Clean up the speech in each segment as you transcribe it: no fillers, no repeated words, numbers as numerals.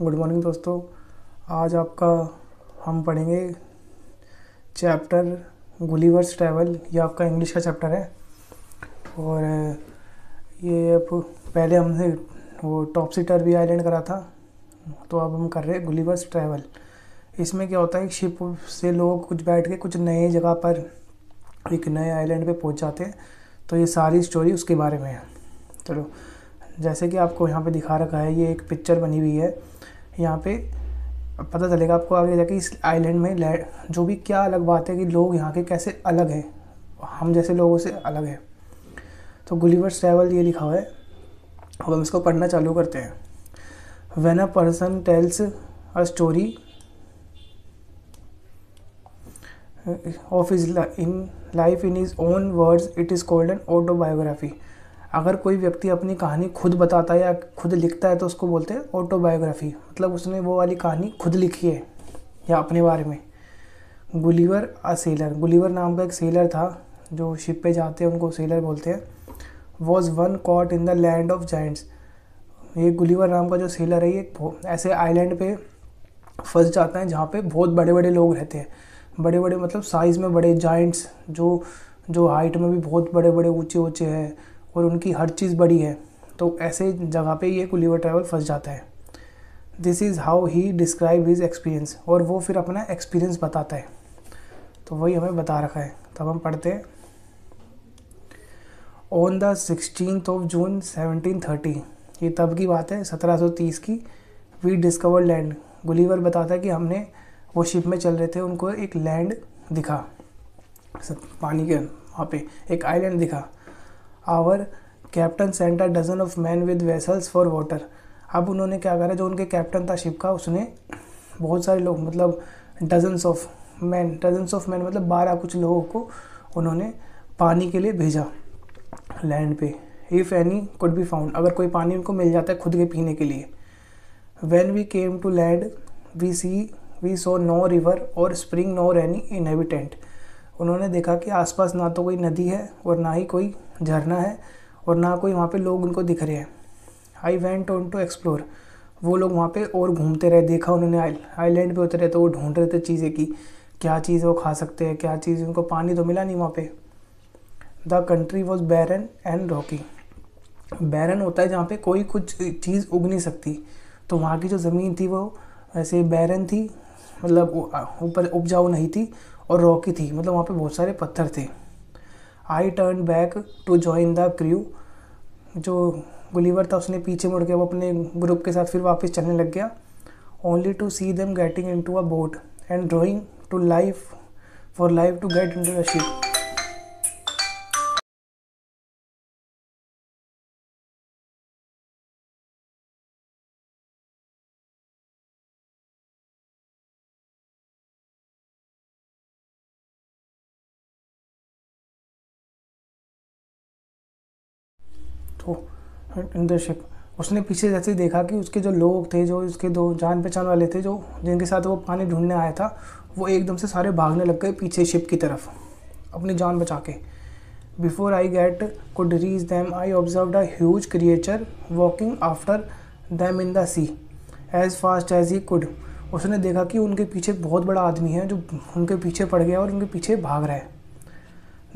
Good morning दोस्तों। आज आपका हम पढ़ेंगे चैप्टर गुलिवर्स ट्रैवल। ये आपका इंग्लिश का चैप्टर है और ये अब पहले हमने वो टॉपसी टर्वी आइलैंड करा था, तो अब हम कर रहे हैं गुलिवर्स ट्रैवल। इसमें क्या होता है, शिप से लोग कुछ बैठ के कुछ नए जगह पर एक नए आइलैंड पे पहुंच जाते हैं। तो ये सारी स्टोरी उसके बारे में है। चलो, जैसे कि आपको यहाँ पे दिखा रखा है, ये एक पिक्चर बनी हुई है। यहाँ पे पता चलेगा आपको आगे जाके इस आइलैंड में जो भी क्या अलग बात है कि लोग यहाँ के कैसे अलग हैं, हम जैसे लोगों से अलग है। तो गुलिवर्स ट्रैवल ये लिखा हुआ है। अब हम इसको पढ़ना चालू करते हैं। When a person tales a story of his in life in his own words it is called an autobiography. अगर कोई व्यक्ति अपनी कहानी खुद बताता है या खुद लिखता है तो उसको बोलते हैं ऑटोबायोग्राफी। मतलब उसने वो वाली कहानी खुद लिखी है या अपने बारे में। गुलिवर अ सेलर, गुलिवर नाम का एक सेलर था, जो शिप पे जाते हैं उनको सेलर बोलते हैं। Was one caught in the land of Giants. ये गुलिवर नाम का जो सेलर है, ये ऐसे आइलैंड पे फंस जाता है जहाँ पे बहुत बड़े बड़े लोग रहते हैं। बड़े बड़े मतलब साइज़ में बड़े जाइंट्स, जो जो हाइट में भी बहुत बड़े बड़े ऊंचे ऊंचे हैं और उनकी हर चीज़ बड़ी है। तो ऐसे जगह पे ये गुलिवर ट्रैवल फंस जाता है। This is how he describe his experience, और वो फिर अपना एक्सपीरियंस बताता है। तो वही हमें बता रखा है। तब हम पढ़ते हैं। On the 16th of June 1730, ये तब की बात है 1730 की। वी डिस्कवर लैंड, गुलिवर बताता है कि हमने वो शिप में चल रहे थे, उनको एक लैंड दिखा, पानी के वहाँ पे एक आइलैंड दिखा। Our captain sent a dozen of man with vessels for water. अब उन्होंने क्या करा, जो उनके कैप्टन था शिप का, उसने बहुत सारे लोग मतलब डजन्स ऑफ मैन मतलब 12 कुछ लोगों को उन्होंने पानी के लिए भेजा लैंड पे। If any could be found, अगर कोई पानी उनको मिल जाता है खुद के पीने के लिए। When we came to land we saw no river or spring nor any inhabitant. उन्होंने देखा कि आसपास ना तो कोई नदी है और ना ही कोई झरना है और ना कोई वहाँ पे लोग उनको दिख रहे हैं। I went on to explore, वो लोग वहाँ पे और घूमते रहे। देखा उन्होंने आइलैंड पे उतरे तो वो ढूंढ रहे थे चीज़ें की क्या चीज़ वो खा सकते हैं, क्या चीज़, उनको पानी तो मिला नहीं वहाँ पे। The country was barren and rocky. Barren होता है जहाँ पे कोई कुछ चीज़ उग नहीं सकती, तो वहाँ की जो ज़मीन थी वो ऐसे बैरन थी, मतलब ऊपर उपजाऊ नहीं थी, और रॉकी थी, मतलब वहाँ पे बहुत सारे पत्थर थे। I turn back to join the crew, जो गुलिवर था उसने पीछे मुड़ के वो अपने ग्रुप के साथ फिर वापस चलने लग गया। Only to see them getting into a boat and drawing to life for life to get into the ship. तो इन द शिप, उसने पीछे जैसे देखा कि उसके जो लोग थे, जो उसके दो जान पहचान वाले थे, जो जिनके साथ वो पानी ढूंढने आया था, वो एकदम से सारे भागने लग गए पीछे शिप की तरफ अपनी जान बचा के। Before I get could reach them I observe a huge creature walking after them in the sea as fast as he could. उसने देखा कि उनके पीछे बहुत बड़ा आदमी है जो उनके पीछे पड़ गया और उनके पीछे भाग रहा है।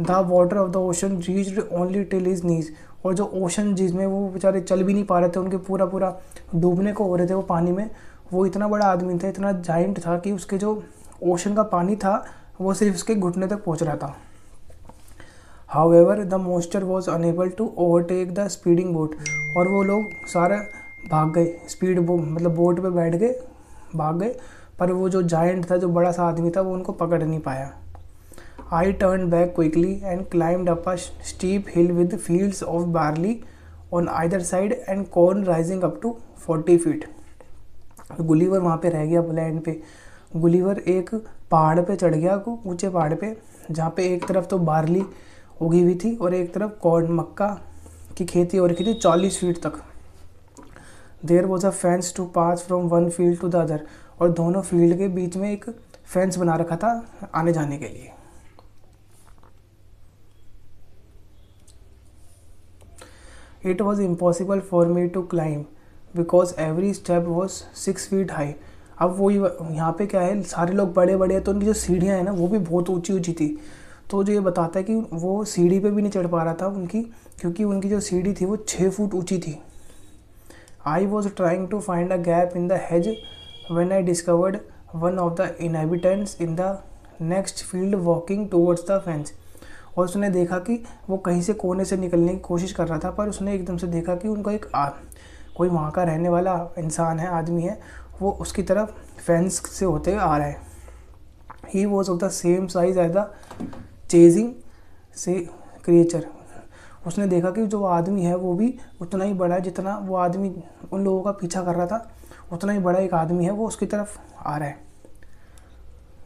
The water of the ocean reached only till his knees, और जो ओशन जिसमें वो बेचारे चल भी नहीं पा रहे थे, उनके पूरा पूरा डूबने को हो रहे थे वो पानी में, वो इतना बड़ा आदमी था, इतना जाइंट था कि उसके जो ओशन का पानी था वो सिर्फ उसके घुटने तक पहुंच रहा था। However the monster was unable to overtake the speeding boat, और वो लोग सारे भाग गए, मतलब बोट पे बैठ गए, भाग गए, पर वो जो जाइंट था, जो बड़ा सा आदमी था, वो उनको पकड़ नहीं पाया। I turned back quickly and climbed up a steep hill with fields of barley on either side and corn rising up to 40 feet. Gulliver वहाँ पे रह गया लैंड पे। गुलिवर एक पहाड़ पे चढ़ गया, ऊंचे पहाड़ पे, जहाँ पे एक तरफ तो बार्ली उगी हुई थी और एक तरफ कॉर्न मक्का की खेती हो रखी थी 40 फीट तक। There was a fence to pass from one field to the other, और दोनों फील्ड के बीच में एक फेंस बना रखा था आने जाने के लिए। It was impossible for me to climb because every step was 6 feet high. अब वो यहाँ पे क्या है, सारे लोग बड़े बड़े हैं तो उनकी जो सीढ़ियाँ हैं ना वो भी बहुत ऊंची ऊंची थी। तो जो ये बताता है कि वो सीढ़ी पे भी नहीं चढ़ पा रहा था उनकी, क्योंकि उनकी जो सीढ़ी थी वो 6 फुट ऊंची थी। I was trying to find a gap in the hedge when I discovered one of the inhabitants in the next field walking towards the fence. और उसने देखा कि वो कहीं से कोने से निकलने की कोशिश कर रहा था, पर उसने एकदम से देखा कि उनका कोई वहाँ का रहने वाला इंसान है, आदमी है, वो उसकी तरफ फेंस से होते हुए आ रहा है। He was of the same size as the chasing sea creature. उसने देखा कि जो आदमी है वो भी उतना ही बड़ा है जितना वो आदमी उन लोगों का पीछा कर रहा था, उतना ही बड़ा एक आदमी है वो उसकी तरफ आ रहा है।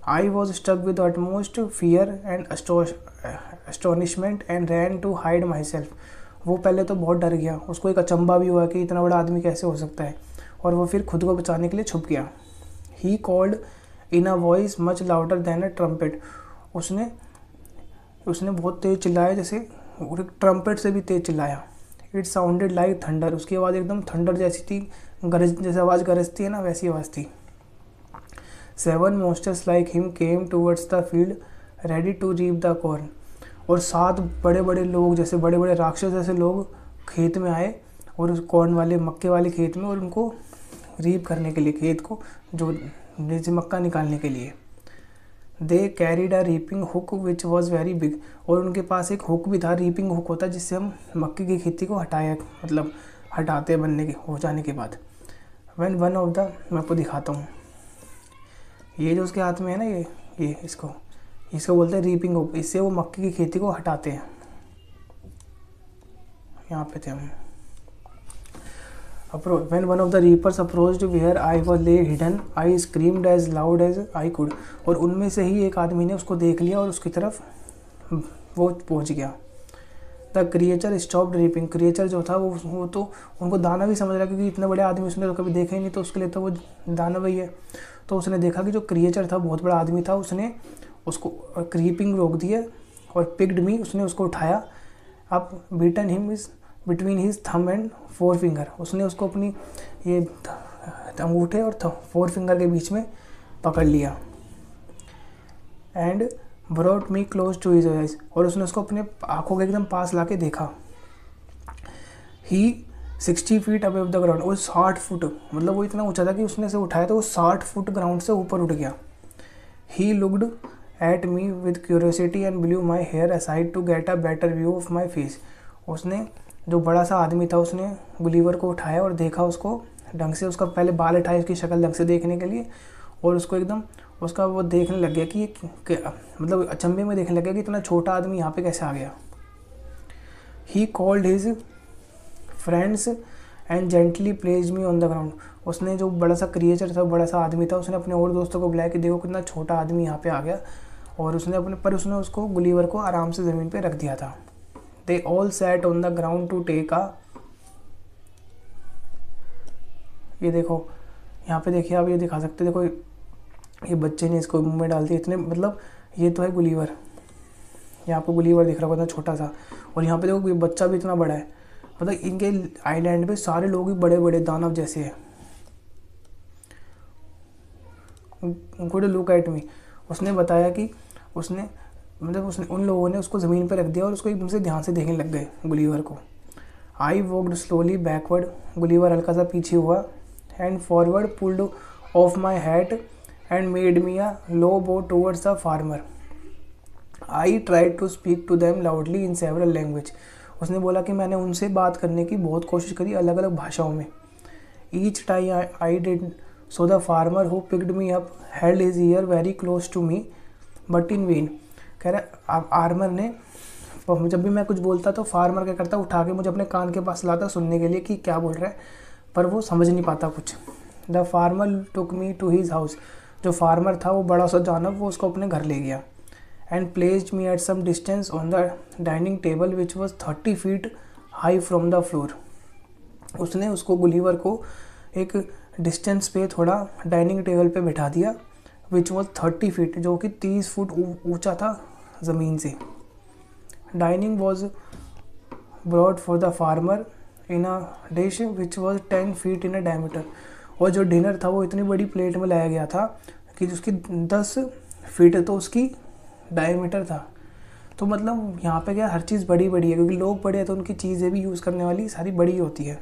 I was stuck with utmost fear and astonishment and ran to hide myself. वो पहले तो बहुत डर गया, उसको एक अचंभा भी हुआ कि इतना बड़ा आदमी कैसे हो सकता है, और वो फिर खुद को बचाने के लिए छुप गया। He called in a voice much louder then a trumpet. उसने बहुत तेज़ चिल्लाया, जैसे ट्रम्पेट से भी तेज़ चिल्लाया। It sounded like thunder. उसकी आवाज़ एकदम थंडर जैसी थी, गरज जैसे आवाज़ गरजती है ना, वैसी आवाज़ थी। 7 monsters like him came towards the field ready to reap the corn। और 7 बड़े बड़े लोग, जैसे बड़े बड़े राक्षस जैसे लोग खेत में आए, और उस कॉर्न वाले मक्के वाले खेत में, और उनको रीप करने के लिए, खेत को जो जैसे मक्का निकालने के लिए। They carried a reaping hook which was very big. और उनके पास एक हुक भी था, रीपिंग हुक होता है जिससे हम मक्के की खेती को मतलब हटाते बनने के हो जाने के बाद। व्हेन वन ऑफ द, मैं आपको दिखाता हूँ, ये जो उसके हाथ में है ना, ये इसको बोलते हैं रीपिंग हुक। इससे वो मक्के की खेती को हटाते हैं। यहाँ पे थे हम। When one of the reapers approached where I was lay hidden, I screamed as loud as I could। और उनमें से ही एक आदमी ने उसको देख लिया और उसकी तरफ वो पहुंच गया। The creature stopped reaping. Creature जो था वो तो उनको दानव ही समझ रहा, क्योंकि इतने बड़े आदमी उसने तो कभी देखा ही नहीं, तो उसके लिए तो वो दानव ही है। तो उसने देखा कि जो क्रिएचर था बहुत बड़ा आदमी था, उसने उसको क्रीपिंग रोक दी है, और पिक्ड मी, उसने उसको उठाया। अब beaten him is between his थम एंड 4 फिंगर। उसने उसको अपनी ये अंगूठे और 4 फिंगर के बीच में पकड़ लिया। And brought me close to his eyes. और उसने उसको अपने आंखों के एकदम पास लाके देखा। ही 60 फीट अबव द ग्राउंड। वो 60 फुट, मतलब वो इतना ऊंचा था कि उसने से उठाया तो वो 60 फुट ग्राउंड से ऊपर उठ गया। He looked at me with curiosity and blew my hair aside to get a better view of my face. उसने, जो बड़ा सा आदमी था, उसने गुलीवर को उठाया और देखा उसको ढंग से, उसका पहले बाल उठाए उसकी शक्ल ढंग से देखने के लिए, और उसको एकदम उसका वो देखने लग गया कि मतलब अचंभे में देखने लग गया कि इतना छोटा आदमी यहाँ पे कैसे आ गया। He called his friends and gently placed me on the ground. उसने, जो बड़ा सा क्रिएचर था, बड़ा सा आदमी था, उसने अपने और दोस्तों को बुलाया कि देखो कितना छोटा आदमी यहाँ पे आ गया, और उसने उसको गुलीवर को आराम से ज़मीन पे रख दिया था। They all sat on the ground to take a, ये देखो यहाँ पे देखिए, आप ये दिखा सकते, देखो ये बच्चे ने इसको मुंह में डाल दिया, इतने, मतलब ये तो है गुलीवर, यहाँ आपको गुलीवर दिख रहा होगा इतना छोटा सा, और यहाँ पे देखो ये बच्चा भी इतना बड़ा है। मतलब इनके आइलैंड पे सारे लोग ही बड़े बड़े दानव जैसे हैं। गुड लुक एट मी। उसने बताया कि उसने उन लोगों ने उसको ज़मीन पर रख दिया और उसको एकदम से ध्यान से देखने लग गए गुलीवर को। I walked slowly backward. Gulliver हल्का सा पीछे हुआ। And forward pulled off my hat and made me a low bow towards the farmer. I tried to speak to them loudly in several language. उसने बोला कि मैंने उनसे बात करने की बहुत कोशिश करी अलग अलग भाषाओं में। Each time I did so the farmer who picked me up held his ear very close to me but in vain. कह रहा आर्मर ने, जब भी मैं कुछ बोलता तो फार्मर क्या करता, उठा के मुझे अपने कान के पास लाता सुनने के लिए कि क्या बोल रहा है, पर वो समझ नहीं पाता कुछ। The farmer took me to his house. जो फार्मर था वो बड़ा सा जानवर, वो उसको अपने घर ले गया। And placed me at some distance on the dining table which was 30 feet high from the floor. उसने उसको गुलीवर को एक डिस्टेंस पे थोड़ा डाइनिंग टेबल पे बिठा दिया, विच वॉज 30 फीट, जो कि 30 फुट ऊंचा था ज़मीन से। Dining was broad for the farmer in a dish which was 10 feet in a diameter. और जो डिनर था वो इतनी बड़ी प्लेट में लाया गया था कि जिसकी 10 फीट तो उसकी डायमीटर था। तो मतलब यहाँ पे क्या हर चीज़ बड़ी बड़ी है, क्योंकि लोग बड़े हैं तो उनकी चीज़ें भी यूज़ करने वाली सारी बड़ी होती है।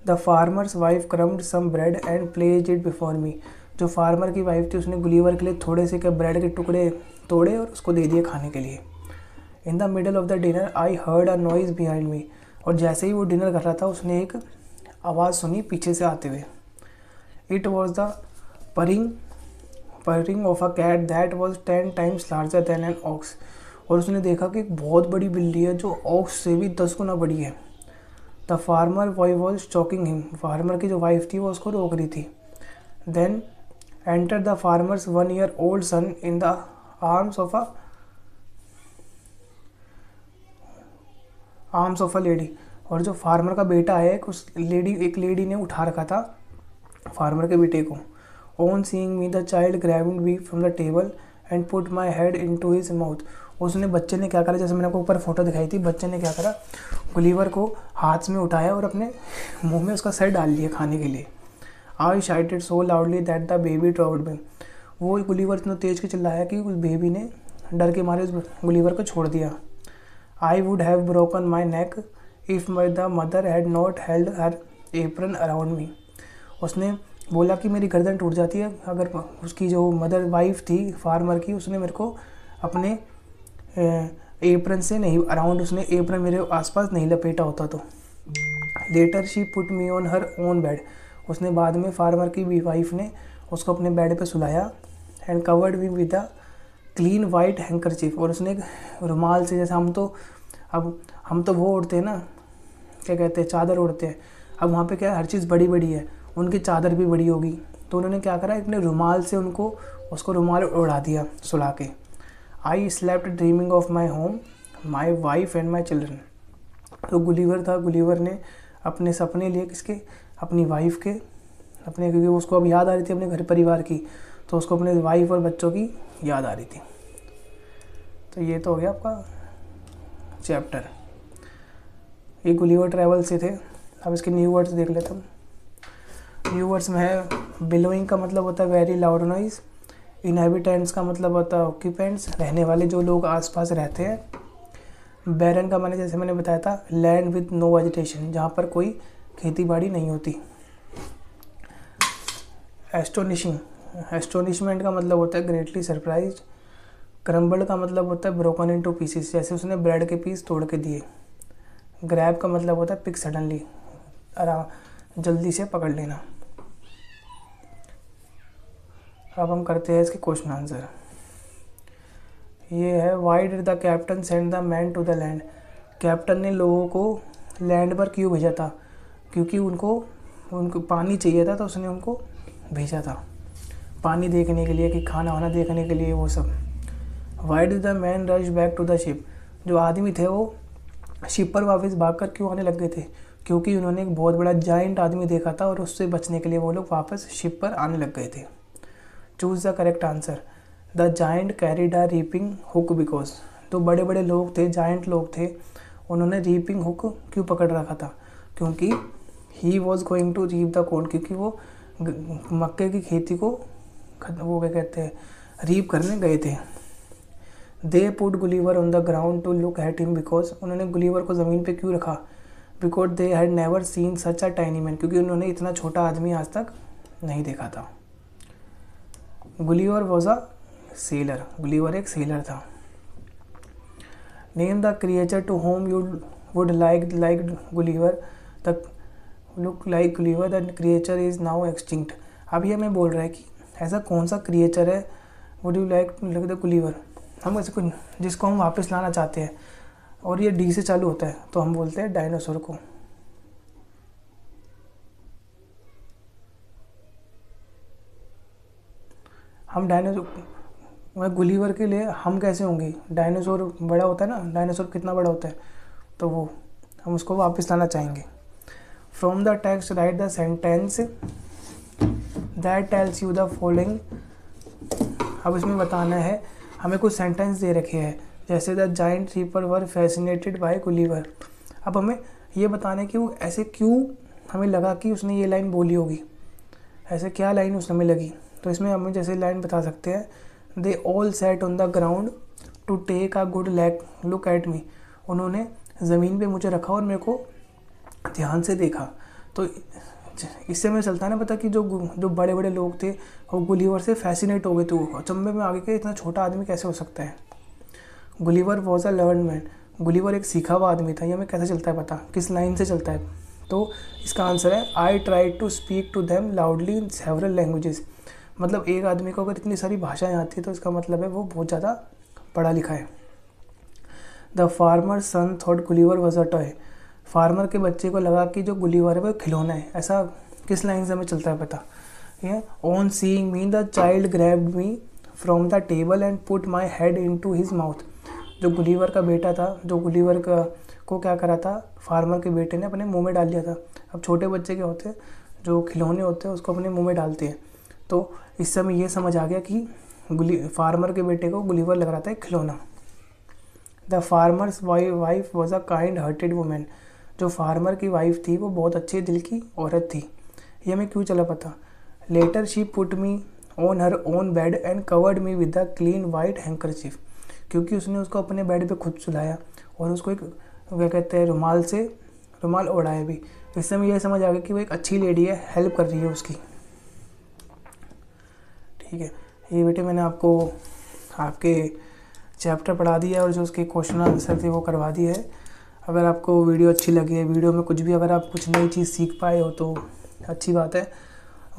The farmer's wife crumbed some bread and placed it before me. जो फार्मर की वाइफ थी उसने गुलीवर के लिए थोड़े से ब्रेड के टुकड़े तोड़े और उसको दे दिए खाने के लिए। In the middle of the dinner I heard a noise behind me. और जैसे ही वो डिनर कर रहा था उसने एक आवाज़ सुनी पीछे से आते हुए। It was the purring of a cat that was 10 times larger than an ox. और उसने देखा कि एक बहुत बड़ी बिल्ली है जो ऑक्स से भी 10 गुना बड़ी है। The farmer wife was choking him. Farmer की जो वाइफ थी वो उसको रोक रही थी। Then enter the farmer's 1 year old son in the arms of a lady. और जो फार्मर का बेटा है एक लेडी ने उठा रखा था फार्मर के बेटे को। On seeing me the child grabbed me from the table and put my head into his mouth. उसने बच्चे ने क्या करा, जैसे मैंने आपको ऊपर फोटो दिखाई थी, बच्चे ने क्या करा, गुलीवर को हाथ में उठाया और अपने मुंह में उसका सर डाल लिया खाने के लिए। I shouted so loudly that the baby dropped me. वो गुलीवर इतना तेज के चिल्लाया कि उस बेबी ने डर के मारे उस गुलीवर को छोड़ दिया। I would have broken my neck if the mother had not held her apron around me. उसने बोला कि मेरी गर्दन टूट जाती है अगर उसकी जो मदर वाइफ थी फार्मर की, उसने मेरे को अपने एप्रन से नहीं अराउंड, उसने एप्रन मेरे आसपास नहीं लपेटा होता तो। Later she put me on her own bed. उसने बाद में फार्मर की भी वाइफ ने उसको अपने बेड पे सुलाया। And covered me with a clean white handkerchief. और उसने एक रुमाल से, जैसे हम तो वो ओढ़ते हैं ना, क्या कहते हैं, चादर ओढ़ते हैं। अब वहाँ पे क्या है, हर चीज़ बड़ी बड़ी है, उनकी चादर भी बड़ी होगी, तो उन्होंने क्या करा, अपने रुमाल से उसको रुमाल उड़ा दिया सुला के। I slept dreaming of my home, my wife and my children. तो गुलीवर था, गुलीवर ने अपने सपने लिए किसके, अपनी वाइफ के, अपने, क्योंकि उसको अब याद आ रही थी अपने घर परिवार की, तो उसको अपने वाइफ और बच्चों की याद आ रही थी। तो ये तो हो गया आपका चैप्टर। ये गुलीवर ट्रैवल से थे। अब इसके न्यू वर्ड्स देख लेते हैं। न्यू वर्ड्स में है बिलोइंग का मतलब होता है वेरी लाउड नॉइज़। इनहेबिटेंट्स का मतलब होता है ऑक्यूपेंट्स, रहने वाले जो लोग आसपास रहते हैं। बैरन का माने जैसे मैंने बताया था लैंड विद नो वेजिटेशन, जहाँ पर कोई खेती बाड़ी नहीं होती। एस्टोनिशिंग, एस्टोनिशमेंट का मतलब होता है ग्रेटली सरप्राइज। क्रम्बल का मतलब होता है ब्रोकन इनटू पीसेस, जैसे उसने ब्रेड के पीस तोड़ के दिए। ग्रैब का मतलब होता है पिक सडनली, जल्दी से पकड़ लेना। अब हम करते हैं इसके क्वेश्चन आंसर। ये है why did the captain send the man to the land. Captain ने लोगों को लैंड पर क्यों भेजा था, क्योंकि उनको पानी चाहिए था, तो उसने उनको भेजा था पानी देखने के लिए, कि खाना वाना देखने के लिए, वो सब। Why did the man rush back to the ship. जो आदमी थे वो शिप पर वापस भागकर क्यों आने लग गए थे, क्योंकि उन्होंने एक बहुत बड़ा जाइंट आदमी देखा था और उससे बचने के लिए वो लोग वापस शिप पर आने लग गए थे। Choose the correct answer. The giant carried a reaping hook because. तो बड़े बड़े लोग थे, जाइंट लोग थे, उन्होंने रीपिंग हुक क्यों पकड़ रखा था, क्योंकि he was going to reap the corn, क्योंकि वो मक्के की खेती को वो क्या कहते हैं रीप करने गए थे। They put Gulliver on the ground to look at him because. उन्होंने गुलीवर को ज़मीन पे क्यों रखा, because they had never seen such a tiny man, क्योंकि उन्होंने इतना छोटा आदमी आज तक नहीं देखा था। Gulliver was a seller, Gulliver एक सेलर था। Name the creature to home you would like Gulliver, the look like Gulliver, the creature is now extinct. अब ये मैं बोल रहा है कि ऐसा कौन सा क्रिएचर है would you like the Gulliver, हम ऐसे कुछ जिसको हम वापस लाना चाहते हैं, और ये डी से चालू होता है, तो हम बोलते हैं डायनासोर को। हम डायनासोर गुलीवर के लिए हम कैसे होंगे, डायनासोर बड़ा होता है ना, डायनासोर कितना बड़ा होता है, तो वो हम उसको वापस लाना चाहेंगे। From the text right the sentence that tells you the following. अब इसमें बताना है, हमें कुछ सेंटेंस दे रखे हैं, जैसे the giant reaper were fascinated by Gulliver. अब हमें ये बताने कि वो ऐसे क्यों हमें लगा कि उसने ये लाइन बोली होगी, ऐसे क्या लाइन उसने हमें लगी। तो इसमें हम जैसे लाइन बता सकते हैं, they all sat on the ground to take a good look at me. उन्होंने ज़मीन पे मुझे रखा और मेरे को ध्यान से देखा। तो इससे हमें चलता है ना पता कि जो बड़े बड़े लोग थे वो गुलिवर से फैसिनेट हो गए थे, वो अचंभे में आगे के इतना छोटा आदमी कैसे हो सकता है। Gulliver was a learn man, Gulliver एक सीखा हुआ आदमी था। ये हमें कैसे चलता है पता, किस लाइन से चलता है। तो इसका आंसर है I try to speak to them loudly in several languages. मतलब एक आदमी को अगर इतनी सारी भाषाएं आती है तो इसका मतलब है वो बहुत ज़्यादा पढ़ा लिखा है। The farmer son thought Gulliver was a toy, farmer के बच्चे को लगा कि जो गुलिवर है वो खिलौना है। ऐसा किस लाइन से हमें चलता है पता, ये on seeing me the child grabbed me from the table and put my head into his mouth. जो गुलिवर का बेटा था, जो गुलिवर को क्या करा था, फार्मर के बेटे ने अपने मुंह में डाल लिया था। अब छोटे बच्चे क्या होते हैं, जो खिलौने होते हैं उसको अपने मुंह में डालते हैं। तो इससे हमें ये समझ आ गया कि फार्मर के बेटे को गुलिवर लग रहा था एक खिलौना। The farmer's wife was a kind hearted women, जो फार्मर की वाइफ थी वो बहुत अच्छे दिल की औरत थी। ये हमें क्यों चला पता, later she put me on her own bed and covered me with a clean white handkerchief, क्योंकि उसने उसको अपने बेड पे खुद सुलाया और उसको एक क्या कहते हैं रुमाल ओढ़ाया भी। इससे हमें यह समझ आ गया कि वो एक अच्छी लेडी है, हेल्प कर रही है उसकी। ठीक है, ये बेटे मैंने आपको आपके चैप्टर पढ़ा दिया और जो उसके क्वेश्चन आंसर थे वो करवा दिए है। अगर आपको वीडियो अच्छी लगी है, वीडियो में कुछ भी अगर आप कुछ नई चीज़ सीख पाए हो तो अच्छी बात है।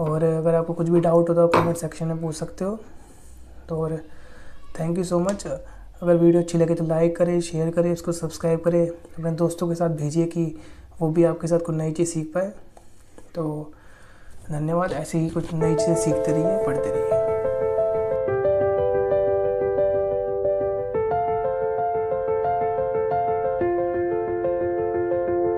और अगर आपको कुछ भी डाउट हो तो कमेंट सेक्शन में पूछ सकते हो। तो और थैंक यू सो मच। अगर वीडियो अच्छी लगे तो लाइक करें, शेयर करें, इसको सब्सक्राइब करें, अपने दोस्तों के साथ भेजिए कि वो भी आपके साथ कुछ नई चीज़ सीख पाए। तो धन्यवाद, ऐसे ही कुछ नई चीज़ें सीखते रहिए, पढ़ते रहिए।